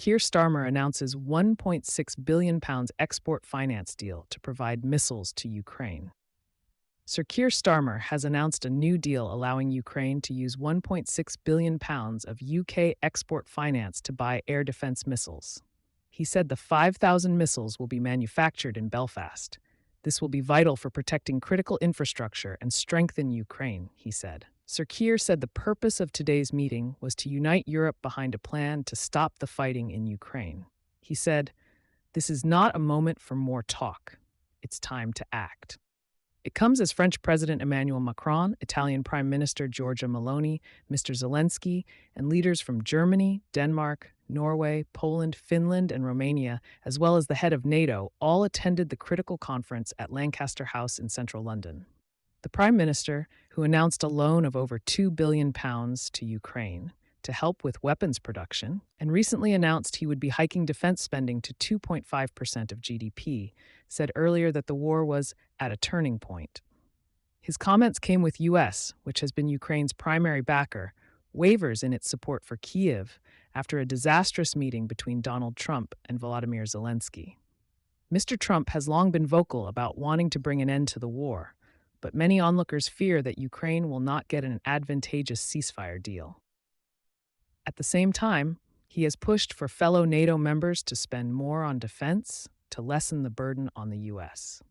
Keir Starmer announces £1.6 billion export finance deal to provide missiles to Ukraine. Sir Keir Starmer has announced a new deal allowing Ukraine to use £1.6 billion of UK export finance to buy air defence missiles. He said the 5,000 missiles will be manufactured in Belfast. This will be vital for protecting critical infrastructure and strengthen Ukraine, he said. Sir Keir said the purpose of today's meeting was to unite Europe behind a plan to stop the fighting in Ukraine. He said, "This is not a moment for more talk. It's time to act." It comes as French President Emmanuel Macron, Italian Prime Minister Giorgia Meloni, Mr. Zelenskyy, and leaders from Germany, Denmark, Norway, Poland, Finland, and Romania, as well as the head of NATO, all attended the critical conference at Lancaster House in central London. The Prime Minister, who announced a loan of over £2 billion to Ukraine to help with weapons production, and recently announced he would be hiking defense spending to 2.5% of GDP, said earlier that the war was at a turning point. His comments came with US, which has been Ukraine's primary backer, waivers in its support for Kyiv after a disastrous meeting between Donald Trump and Volodymyr Zelenskyy. Mr. Trump has long been vocal about wanting to bring an end to the war, but many onlookers fear that Ukraine will not get an advantageous ceasefire deal. At the same time, he has pushed for fellow NATO members to spend more on defense to lessen the burden on the US.